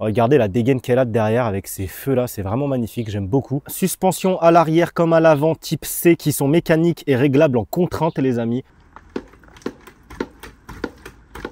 Regardez la dégaine qu'elle a derrière avec ces feux là, c'est vraiment magnifique, j'aime beaucoup. Suspension à l'arrière comme à l'avant type C qui sont mécaniques et réglables en contrainte les amis.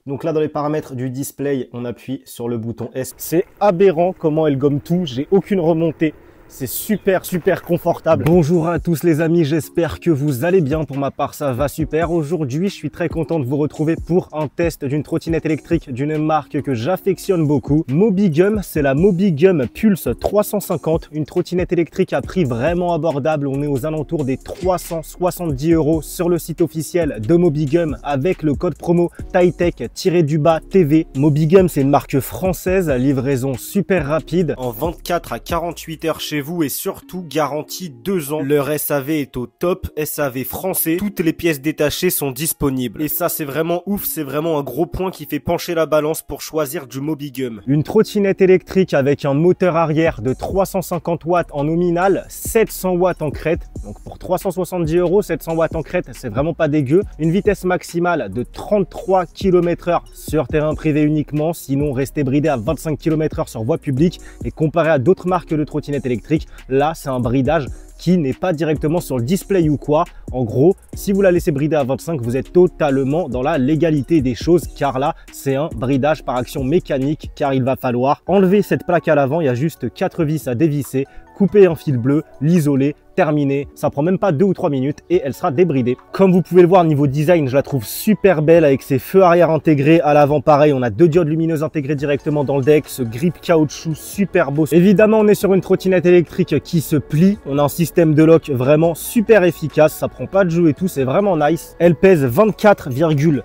Donc là dans les paramètres du display, on appuie sur le bouton S. C'est aberrant comment elle gomme tout, j'ai aucune remontée. C'est super confortable. Bonjour à tous les amis, j'espère que vous allez bien. Pour ma part, ça va super. Aujourd'hui, je suis très content de vous retrouver pour un test d'une trottinette électrique d'une marque que j'affectionne beaucoup. Mobigum, c'est la Mobigum Pulse 350. Une trottinette électrique à prix vraiment abordable. On est aux alentours des 370 € sur le site officiel de Mobigum avec le code promo TAITECH-TV. Mobigum, c'est une marque française, livraison super rapide. En 24 à 48 heures chez vous et surtout garantie 2 ans. Leur SAV est au top, SAV français. Toutes les pièces détachées sont disponibles. Et ça, c'est vraiment ouf, c'est vraiment un gros point qui fait pencher la balance pour choisir du Mobigum. Une trottinette électrique avec un moteur arrière de 350 watts en nominal, 700 watts en crête. Donc pour 370 €, 700 watts en crête, c'est vraiment pas dégueu. Une vitesse maximale de 33 km/h sur terrain privé uniquement. Sinon, restez bridé à 25 km/h sur voie publique. Et comparé à d'autres marques de trottinettes électriques, là, c'est un bridage qui n'est pas directement sur le display ou quoi. En gros, si vous la laissez brider à 25, vous êtes totalement dans la légalité des choses, car là, c'est un bridage par action mécanique, car il va falloir enlever cette plaque à l'avant. Il y a juste 4 vis à dévisser, couper un fil bleu, l'isoler, terminé. Ça prend même pas 2 ou 3 minutes et elle sera débridée. Comme vous pouvez le voir, niveau design, je la trouve super belle avec ses feux arrière intégrés. À l'avant, pareil, on a 2 diodes lumineuses intégrées directement dans le deck. Ce grip caoutchouc super beau. Évidemment, on est sur une trottinette électrique qui se plie. On a un système de lock vraiment super efficace. Ça prend pas de jeu et tout, c'est vraiment nice. Elle pèse 24,4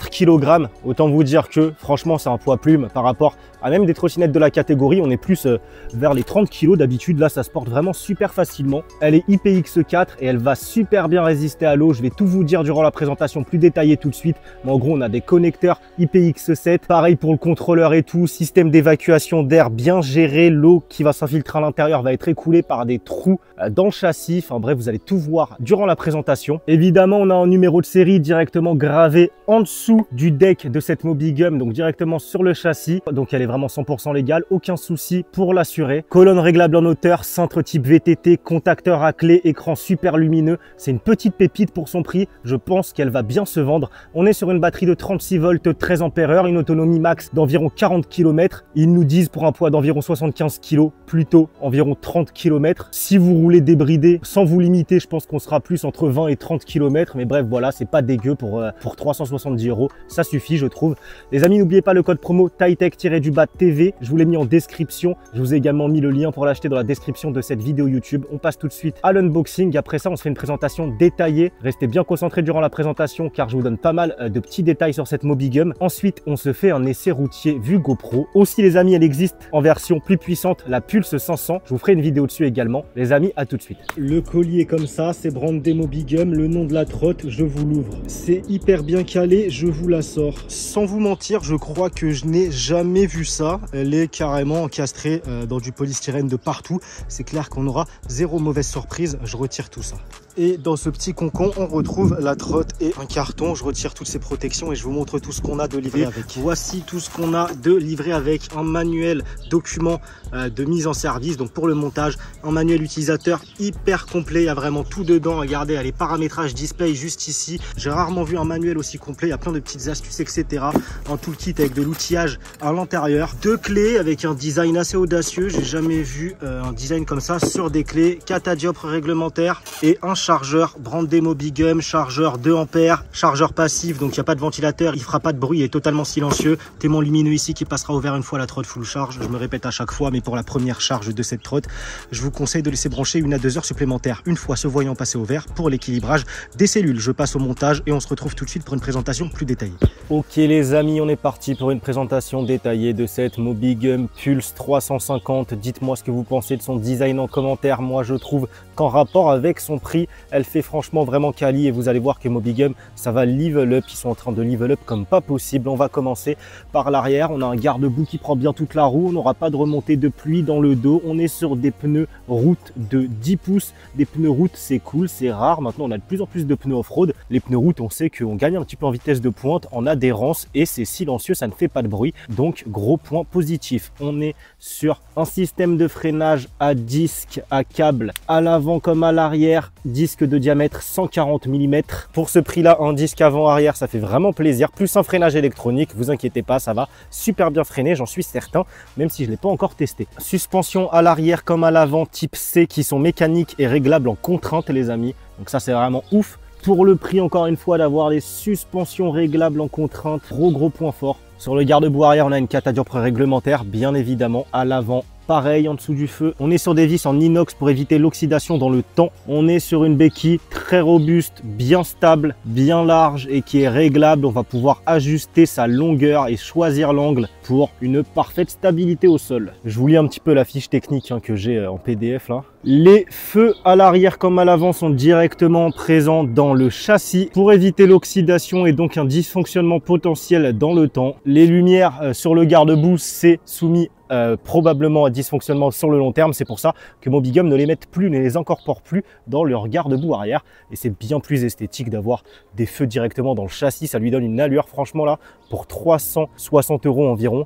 kg. Autant vous dire que franchement c'est un poids plume par rapport à même des trottinettes de la catégorie. On est plus vers les 30 kg d'habitude. Là ça se porte vraiment super facilement. Elle est IPX4 et elle va super bien résister à l'eau. Je vais tout vous dire durant la présentation plus détaillée tout de suite. Mais en gros on a des connecteurs IPX7. Pareil pour le contrôleur et tout. Système d'évacuation d'air bien géré. L'eau qui va s'infiltrer à l'intérieur va être écoulée par des trous dans le châssis. Enfin bref, vous allez tout voir durant la présentation. Évidemment on a un numéro de série directement gravé en dessous du deck de cette Mobigum, donc directement sur le châssis. Donc elle est vraiment 100% légale, aucun souci pour l'assurer. Colonne réglable en hauteur, cintre type VTT, contacteur à clé, écran super lumineux. C'est une petite pépite pour son prix. Je pense qu'elle va bien se vendre. On est sur une batterie de 36 volts, 13 ampères-heure, une autonomie max d'environ 40 km. Ils nous disent pour un poids d'environ 75 kg, plutôt environ 30 km. Si vous roulez débridé, sans vous limiter, je pense qu'on sera plus entre 20 et 30 km. Mais bref, voilà, c'est pas dégueu pour 370 €. Ça suffit, je trouve. Les amis, n'oubliez pas le code promo TAITECH-TV. Je vous l'ai mis en description. Je vous ai également mis le lien pour l'acheter dans la description de cette vidéo YouTube. On passe tout de suite à l'unboxing. Après ça, on se fait une présentation détaillée. Restez bien concentrés durant la présentation car je vous donne pas mal de petits détails sur cette Mobigum. Ensuite, on se fait un essai routier vue GoPro. Aussi, les amis, elle existe en version plus puissante, la Pulse 500. Je vous ferai une vidéo dessus également. Les amis, à tout de suite. Le colis est comme ça, c'est brandé Mobigum. Le nom de la trotte, je vous l'ouvre. C'est hyper bien calé, je vous la sors. Sans vous mentir, je crois que je n'ai jamais vu ça. Elle est carrément encastrée dans du polystyrène de partout. C'est clair qu'on aura zéro mauvaise surprise. Je retire tout ça. Et dans ce petit concon, on retrouve la trotte et un carton. Je retire toutes ces protections et je vous montre tout ce qu'on a de livré avec. Voici tout ce qu'on a de livré avec un manuel document de mise en service. Donc pour le montage, un manuel utilisateur hyper complet. Il y a vraiment tout dedans. Regardez, il y a les paramétrages display juste ici. J'ai rarement vu un manuel aussi complet. Il y a plein de petites astuces, etc. Un toolkit avec de l'outillage à l'intérieur. 2 clés avec un design assez audacieux. J'ai jamais vu un design comme ça sur des clés. 4 dioptres réglementaires et un chargeur brandé Mobigum, chargeur 2 ampères, chargeur passif, donc il n'y a pas de ventilateur, il fera pas de bruit, il est totalement silencieux. Témoin lumineux ici qui passera au vert une fois la trotte full charge. Je me répète à chaque fois, mais pour la première charge de cette trotte, je vous conseille de laisser brancher 1 à 2 heures supplémentaires une fois ce voyant passé au vert pour l'équilibrage des cellules. Je passe au montage et on se retrouve tout de suite pour une présentation plus détaillée. Ok les amis, on est parti pour une présentation détaillée de cette Mobigum Pulse 350. Dites-moi ce que vous pensez de son design en commentaire. Moi je trouve qu'en rapport avec son prix, elle fait franchement vraiment quali et vous allez voir que Mobigum, ça va level up. Ils sont en train de level up comme pas possible. On va commencer par l'arrière. On a un garde-boue qui prend bien toute la roue. On n'aura pas de remontée de pluie dans le dos. On est sur des pneus route de 10 pouces. Des pneus route, c'est cool, c'est rare. Maintenant, on a de plus en plus de pneus off-road. Les pneus route, on sait qu'on gagne un petit peu en vitesse pièce de pointe en adhérence et c'est silencieux, ça ne fait pas de bruit. Donc gros point positif. On est sur un système de freinage à disque, à câble, à l'avant comme à l'arrière, disque de diamètre 140 mm. Pour ce prix-là, un disque avant-arrière, ça fait vraiment plaisir. Plus un freinage électronique, vous inquiétez pas, ça va super bien freiner, j'en suis certain, même si je ne l'ai pas encore testé. Suspension à l'arrière comme à l'avant type C qui sont mécaniques et réglables en contrainte les amis. Donc ça c'est vraiment ouf. Pour le prix encore une fois d'avoir les suspensions réglables en contrainte, gros point fort. Sur le garde-boue arrière, on a une carte à dur réglementaire, bien évidemment. À l'avant, pareil, en dessous du feu. On est sur des vis en inox pour éviter l'oxydation dans le temps. On est sur une béquille très robuste, bien stable, bien large et qui est réglable. On va pouvoir ajuster sa longueur et choisir l'angle pour une parfaite stabilité au sol. Je vous lis un petit peu la fiche technique que j'ai en PDF là. Les feux à l'arrière comme à l'avant sont directement présents dans le châssis pour éviter l'oxydation et donc un dysfonctionnement potentiel dans le temps. Les lumières sur le garde-boue, c'est soumis probablement à dysfonctionnement sur le long terme. C'est pour ça que Mobigum ne les met plus, ne les incorpore plus dans leur garde-boue arrière. Et c'est bien plus esthétique d'avoir des feux directement dans le châssis. Ça lui donne une allure, franchement là, pour 360 € environ.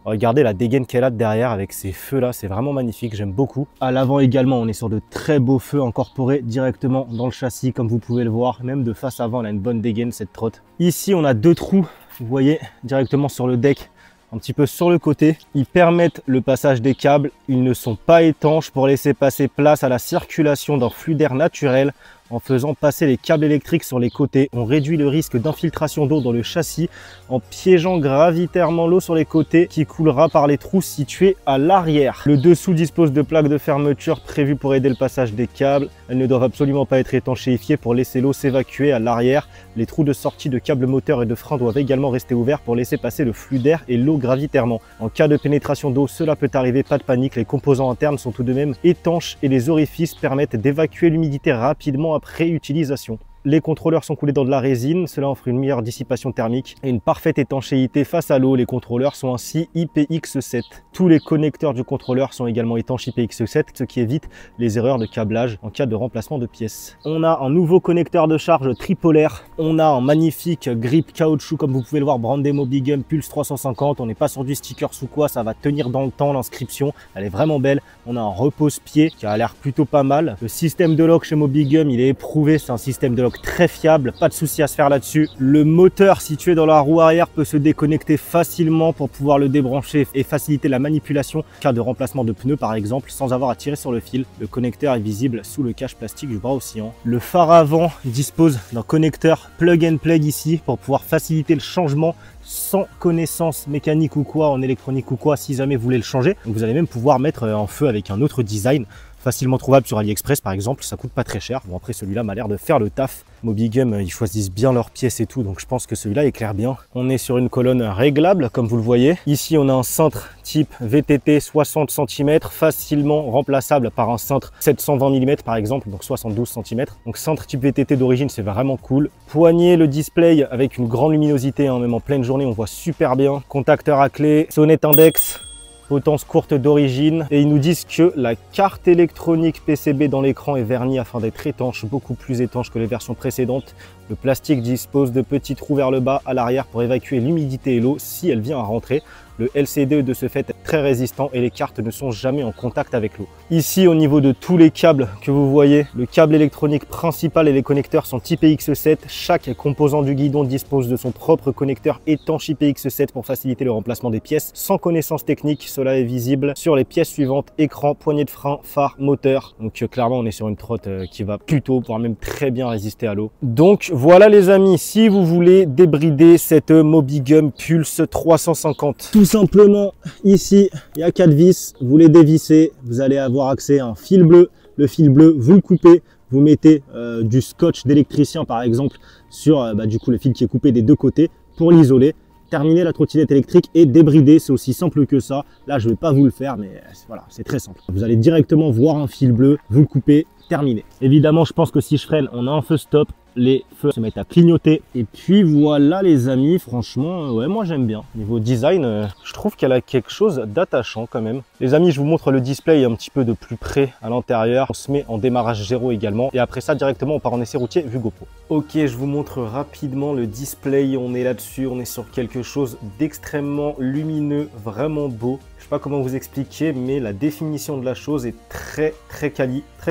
Regardez la dégaine qu'elle a derrière avec ces feux là, c'est vraiment magnifique, j'aime beaucoup. À l'avant également, on est sur de très beaux feux incorporés directement dans le châssis comme vous pouvez le voir. Même de face avant, elle a une bonne dégaine cette trotte. Ici, on a deux trous, vous voyez, directement sur le deck, un petit peu sur le côté. Ils permettent le passage des câbles, ils ne sont pas étanches pour laisser passer place à la circulation d'un flux d'air naturel. En faisant passer les câbles électriques sur les côtés, on réduit le risque d'infiltration d'eau dans le châssis en piégeant gravitairement l'eau sur les côtés qui coulera par les trous situés à l'arrière. Le dessous dispose de plaques de fermeture prévues pour aider le passage des câbles. Elles ne doivent absolument pas être étanchéifiées pour laisser l'eau s'évacuer à l'arrière. Les trous de sortie de câbles moteurs et de frein doivent également rester ouverts pour laisser passer le flux d'air et l'eau gravitairement. En cas de pénétration d'eau, cela peut arriver, pas de panique. Les composants internes sont tout de même étanches et les orifices permettent d'évacuer l'humidité rapidement après utilisation. Les contrôleurs sont coulés dans de la résine, cela offre une meilleure dissipation thermique et une parfaite étanchéité face à l'eau. Les contrôleurs sont ainsi IPX7. Tous les connecteurs du contrôleur sont également étanches IPX7, ce qui évite les erreurs de câblage en cas de remplacement de pièces. On a un nouveau connecteur de charge tripolaire. On a un magnifique grip caoutchouc, comme vous pouvez le voir, brandé Mobigum Pulse 350. On n'est pas sur du sticker ou quoi, ça va tenir dans le temps l'inscription. Elle est vraiment belle. On a un repose-pied qui a l'air plutôt pas mal. Le système de lock chez Mobigum, il est éprouvé, c'est un système de lock très fiable, pas de souci à se faire là-dessus. Le moteur situé dans la roue arrière peut se déconnecter facilement pour pouvoir le débrancher et faciliter la manipulation en cas de remplacement de pneus par exemple, sans avoir à tirer sur le fil. Le connecteur est visible sous le cache plastique du bras oscillant. Le phare avant dispose d'un connecteur plug and play ici pour pouvoir faciliter le changement sans connaissance mécanique ou quoi, en électronique ou quoi, si jamais vous voulez le changer. Donc vous allez même pouvoir mettre en feu avec un autre design, facilement trouvable sur AliExpress par exemple, ça coûte pas très cher. Bon après celui-là m'a l'air de faire le taf. Mobigum, ils choisissent bien leurs pièces et tout, donc je pense que celui-là éclaire bien. On est sur une colonne réglable comme vous le voyez. Ici on a un cintre type VTT 60 cm, facilement remplaçable par un cintre 720 mm par exemple, donc 72 cm. Donc cintre type VTT d'origine, c'est vraiment cool. Poignée, le display avec une grande luminosité, même en pleine journée on voit super bien. Contacteur à clé, sonnette index, potence courte d'origine, et ils nous disent que la carte électronique PCB dans l'écran est vernie afin d'être étanche, beaucoup plus étanche que les versions précédentes. Le plastique dispose de petits trous vers le bas à l'arrière pour évacuer l'humidité et l'eau si elle vient à rentrer. Le LCD de ce fait est très résistant et les cartes ne sont jamais en contact avec l'eau. Ici au niveau de tous les câbles que vous voyez, le câble électronique principal et les connecteurs sont IPX7. Chaque composant du guidon dispose de son propre connecteur étanche IPX7 pour faciliter le remplacement des pièces. Sans connaissance technique, cela est visible sur les pièces suivantes: écran, poignée de frein, phare, moteur. Donc clairement on est sur une trotte qui va plutôt, voire même très bien résister à l'eau. Donc voilà les amis, si vous voulez débrider cette Mobigum Pulse 350, tout simplement ici il y a 4 vis, vous les dévissez, vous allez avoir accès à un fil bleu. Le fil bleu, vous le coupez, vous mettez du scotch d'électricien par exemple sur du coup le fil qui est coupé des deux côtés pour l'isoler. Terminer la trottinette électrique et débrider, c'est aussi simple que ça. Là je ne vais pas vous le faire, mais voilà, c'est très simple. Vous allez directement voir un fil bleu, vous le coupez, terminé. Évidemment, je pense que si je freine, on a un feu stop. Les feux se mettent à clignoter. Et puis voilà les amis, franchement, ouais, moi j'aime bien. Niveau design, je trouve qu'elle a quelque chose d'attachant quand même. Les amis, je vous montre le display un petit peu de plus près à l'intérieur. On se met en démarrage 0 également. Et après ça, directement, on part en essai routier vu GoPro. Ok, je vous montre rapidement le display. On est là-dessus, on est sur quelque chose d'extrêmement lumineux, vraiment beau. Je sais pas comment vous expliquer, mais la définition de la chose est très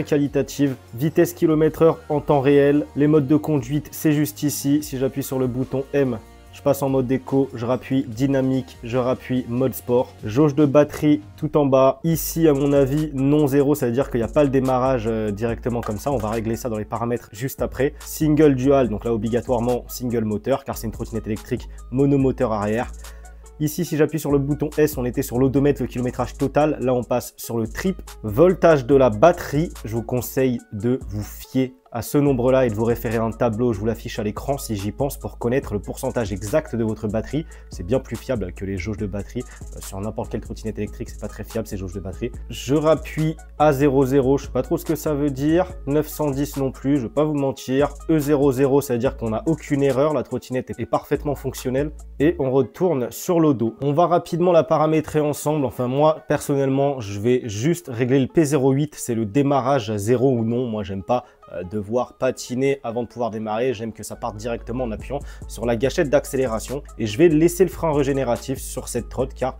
qualitative. Vitesse km/h en temps réel. Les modes de conduite, c'est juste ici. Si j'appuie sur le bouton M, je passe en mode éco, je rappuie dynamique, je rappuie mode sport. Jauge de batterie tout en bas. Ici, à mon avis, non zéro, ça veut dire qu'il n'y a pas le démarrage directement comme ça. On va régler ça dans les paramètres juste après. Single dual, donc là obligatoirement single moteur, car c'est une trottinette électrique monomoteur arrière. Ici, si j'appuie sur le bouton S, on était sur l'odomètre, le kilométrage total. Là, on passe sur le trip. Voltage de la batterie, je vous conseille de vous fier à ce nombre-là et de vous référer à un tableau. Je vous l'affiche à l'écran si j'y pense pour connaître le pourcentage exact de votre batterie. C'est bien plus fiable que les jauges de batterie. Sur n'importe quelle trottinette électrique, c'est pas très fiable ces jauges de batterie. Je rappuie A00, je sais pas trop ce que ça veut dire. 910 non plus, je vais pas vous mentir. E00, ça veut dire qu'on n'a aucune erreur. La trottinette est parfaitement fonctionnelle. Et on retourne sur l'odo. On va rapidement la paramétrer ensemble. Enfin, moi, personnellement, je vais juste régler le P08. C'est le démarrage 0 ou non. Moi, j'aime pas devoir patiner avant de pouvoir démarrer. J'aime que ça parte directement en appuyant sur la gâchette d'accélération. Et je vais laisser le frein régénératif sur cette trotte car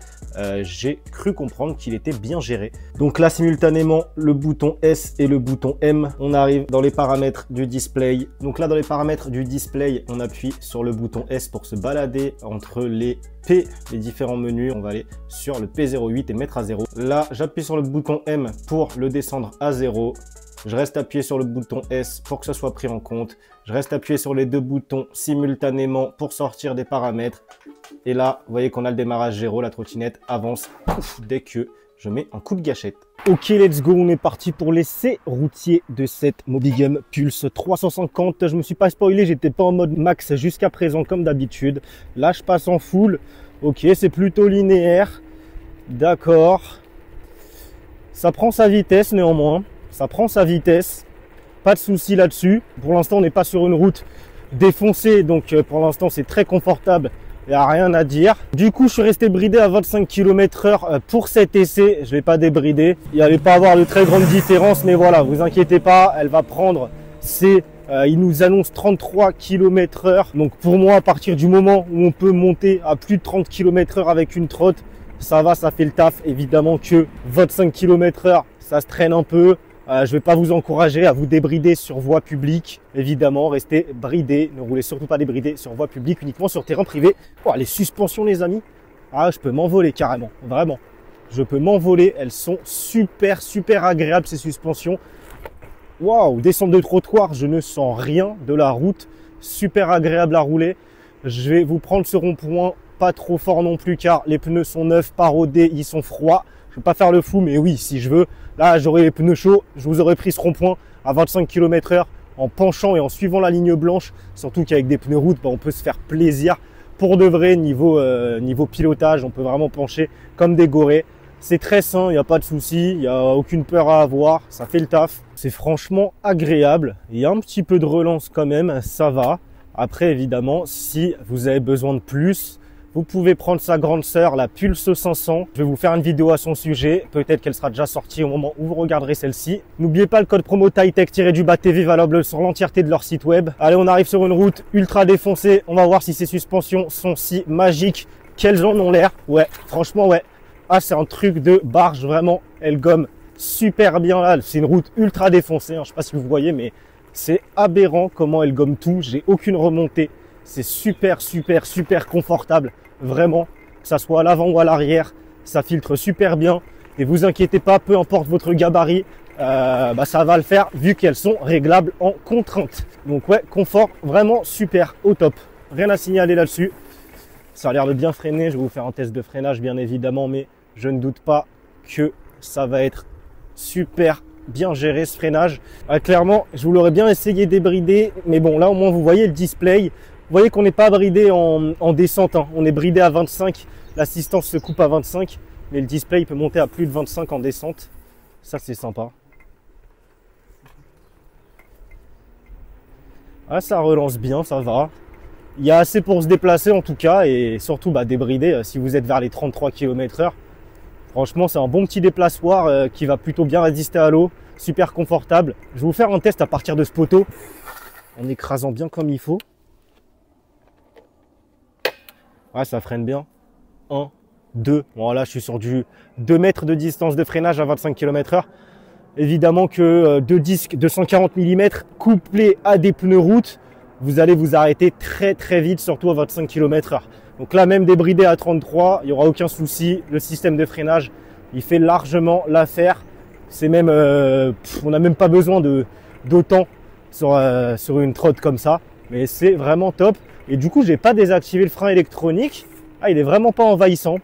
j'ai cru comprendre qu'il était bien géré. Donc là, simultanément, le bouton S et le bouton M. On arrive dans les paramètres du display. Donc là, dans les paramètres du display, on appuie sur le bouton S pour se balader entre les P, les différents menus. On va aller sur le P08 et le mettre à 0. Là, j'appuie sur le bouton M pour le descendre à 0. Je reste appuyé sur le bouton S pour que ça soit pris en compte. Je reste appuyé sur les deux boutons simultanément pour sortir des paramètres. Et là, vous voyez qu'on a le démarrage 0. La trottinette avance dès que je mets un coup de gâchette. Ok, let's go. On est parti pour l'essai routier de cette Mobigem Pulse 350. Je me suis pas spoilé, j'étais pas en mode max jusqu'à présent comme d'habitude. Là, je passe en full. Ok, c'est plutôt linéaire. D'accord. Ça prend sa vitesse néanmoins. Ça prend sa vitesse, pas de souci là-dessus. Pour l'instant, on n'est pas sur une route défoncée, donc pour l'instant, c'est très confortable. Il n'y a rien à dire. Du coup, je suis resté bridé à 25 km/h pour cet essai. Je ne vais pas débrider. Il n'y allait pas avoir de très grande différence, mais voilà, vous inquiétez pas, elle va prendre il nous annonce 33 km/h. Donc pour moi, à partir du moment où on peut monter à plus de 30 km/h avec une trotte, ça va, ça fait le taf. Évidemment que 25 km/h, ça se traîne un peu. Je ne vais pas vous encourager à vous débrider sur voie publique. Évidemment, restez bridés. Ne roulez surtout pas débridés sur voie publique, uniquement sur terrain privé. Oh, les suspensions, les amis. Ah, je peux m'envoler carrément. Vraiment. Je peux m'envoler. Elles sont super agréables, ces suspensions. Waouh, descente de trottoir, je ne sens rien de la route. Super agréable à rouler. Je vais vous prendre ce rond-point. Pas trop fort non plus, car les pneus sont neufs, pas rodés, ils sont froids. Je ne vais pas faire le fou, mais oui, si je veux, là, j'aurais les pneus chauds. Je vous aurais pris ce rond-point à 25 km/h en penchant et en suivant la ligne blanche. Surtout qu'avec des pneus route, on peut se faire plaisir. Pour de vrai, niveau pilotage, on peut vraiment pencher comme des gorées. C'est très sain, il n'y a pas de souci, il n'y a aucune peur à avoir. Ça fait le taf. C'est franchement agréable. Il y a un petit peu de relance quand même, ça va. Après, évidemment, si vous avez besoin de plus, vous pouvez prendre sa grande sœur, la Pulse 500. Je vais vous faire une vidéo à son sujet. Peut-être qu'elle sera déjà sortie au moment où vous regarderez celle-ci. N'oubliez pas le code promo TAITECH-TV valable sur l'entièreté de leur site web. Allez, on arrive sur une route ultra défoncée. On va voir si ces suspensions sont si magiques qu'elles en ont l'air. Ouais, franchement, ouais. Ah, c'est un truc de barge, vraiment. Elle gomme super bien là. C'est une route ultra défoncée. Je sais pas si vous voyez, mais c'est aberrant comment elle gomme tout. J'ai aucune remontée. C'est super confortable, vraiment, que ça soit à l'avant ou à l'arrière, ça filtre super bien. Et vous inquiétez pas, peu importe votre gabarit, ça va le faire vu qu'elles sont réglables en contrainte. Donc ouais, confort vraiment super, au top. Rien à signaler là-dessus. Ça a l'air de bien freiner, je vais vous faire un test de freinage bien évidemment, mais je ne doute pas que ça va être super bien géré ce freinage. Clairement, je vous l'aurais bien essayé débrider, mais bon, là au moins vous voyez le display. Vous voyez qu'on n'est pas bridé en descente, hein. On est bridé à 25, l'assistance se coupe à 25, mais le display peut monter à plus de 25 en descente. Ça, c'est sympa. Ah, ça relance bien, ça va. Il y a assez pour se déplacer en tout cas et surtout débrider si vous êtes vers les 33 km/h. Franchement, c'est un bon petit déplaçoir qui va plutôt bien résister à l'eau, super confortable. Je vais vous faire un test à partir de ce poteau en écrasant bien comme il faut. Ouais, ça freine bien. 1, 2. Bon, là, je suis sur du 2 mètres de distance de freinage à 25 km/h. Évidemment que deux disques de 140 mm couplés à des pneus route, vous allez vous arrêter très très vite, surtout à 25 km/h. Donc là, même débridé à 33, il n'y aura aucun souci. Le système de freinage, il fait largement l'affaire. C'est même, on n'a même pas besoin d'autant sur une trotte comme ça. Mais c'est vraiment top. Et du coup, j'ai pas désactivé le frein électronique. Ah, il est vraiment pas envahissant.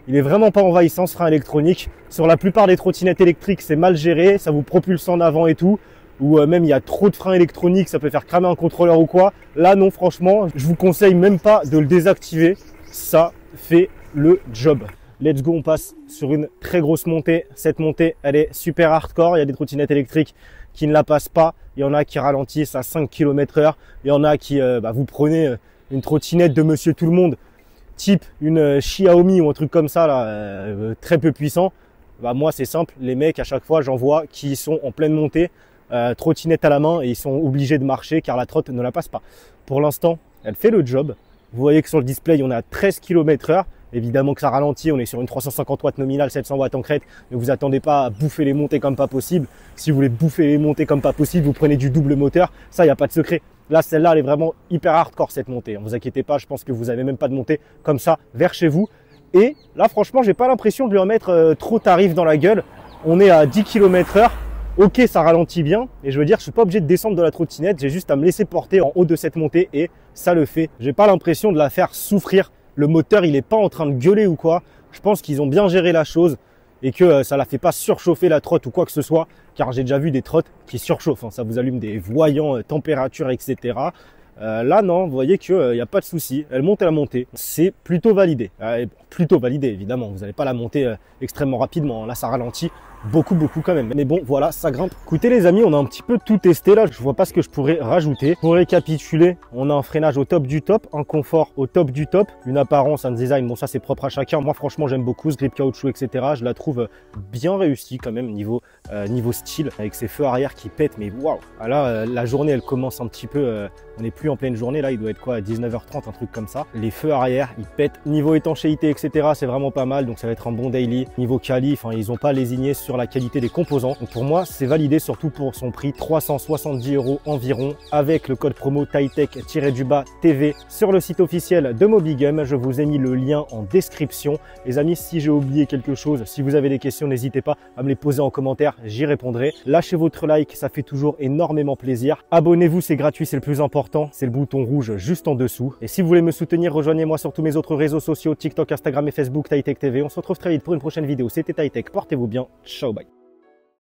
Il est vraiment pas envahissant, ce frein électronique. Sur la plupart des trottinettes électriques, c'est mal géré. Ça vous propulse en avant et tout. Ou même il y a trop de freins électroniques, ça peut faire cramer un contrôleur ou quoi. Là non, franchement, je vous conseille même pas de le désactiver. Ça fait le job. Let's go, on passe sur une très grosse montée. Cette montée, elle est super hardcore. Il y a des trottinettes électriques qui ne la passent pas. Il y en a qui ralentissent à 5 km/h. Il y en a qui, vous prenez une trottinette de Monsieur Tout le Monde, type une Xiaomi ou un truc comme ça, là, très peu puissant. Moi, c'est simple. Les mecs, à chaque fois, j'en vois qui sont en pleine montée. Trottinette à la main et ils sont obligés de marcher car la trotte ne la passe pas. Pour l'instant, elle fait le job. Vous voyez que sur le display, on est à 13 km/h. Évidemment que ça ralentit, on est sur une 350 watts nominale, 700 watts en crête. Ne vous attendez pas à bouffer les montées comme pas possible. Si vous voulez bouffer les montées comme pas possible, vous prenez du double moteur. Ça, il n'y a pas de secret. Là, celle-là, elle est vraiment hyper hardcore cette montée. Ne vous inquiétez pas, je pense que vous n'avez même pas de montée comme ça vers chez vous. Et là, franchement, j'ai pas l'impression de lui en mettre trop tarif dans la gueule. On est à 10 km/h. Ok, ça ralentit bien et je veux dire, je suis pas obligé de descendre de la trottinette, j'ai juste à me laisser porter en haut de cette montée et ça le fait. J'ai pas l'impression de la faire souffrir. Le moteur, il est pas en train de gueuler ou quoi. Je pense qu'ils ont bien géré la chose et que ça la fait pas surchauffer la trotte ou quoi que ce soit, car j'ai déjà vu des trottes qui surchauffent. Ça vous allume des voyants température, etc. Là, non, vous voyez qu'il n'y a pas de souci. Elle monte à la montée. C'est plutôt validé. Plutôt validé, évidemment. Vous n'allez pas la monter extrêmement rapidement. Là, ça ralentit beaucoup quand même. Mais bon, voilà, ça grimpe. Écoutez les amis, on a un petit peu tout testé là. Je vois pas ce que je pourrais rajouter. Pour récapituler, on a un freinage au top du top, un confort au top du top, une apparence, un design. Bon, ça c'est propre à chacun. Moi, franchement, j'aime beaucoup ce grip caoutchouc, etc. Je la trouve bien réussie quand même niveau style, avec ses feux arrière qui pètent. Mais waouh! Là, la journée, elle commence un petit peu. On n'est plus en pleine journée là. Il doit être quoi, à 19h30, un truc comme ça. Les feux arrière, ils pètent. Niveau étanchéité, etc. C'est vraiment pas mal. Donc ça va être un bon daily. Niveau quali, ils ont pas lésigné sur la qualité des composants. Donc pour moi, c'est validé, surtout pour son prix 370 € environ, avec le code promo TAITECH-TV sur le site officiel de Mobigum. Je vous ai mis le lien en description. Les amis, si j'ai oublié quelque chose, si vous avez des questions, n'hésitez pas à me les poser en commentaire, j'y répondrai. Lâchez votre like, ça fait toujours énormément plaisir. Abonnez-vous, c'est gratuit, c'est le plus important. C'est le bouton rouge juste en dessous. Et si vous voulez me soutenir, rejoignez-moi sur tous mes autres réseaux sociaux, TikTok, Instagram et Facebook, TAITECH TV. On se retrouve très vite pour une prochaine vidéo. C'était TAITECH, portez-vous bien. Ciao, bye.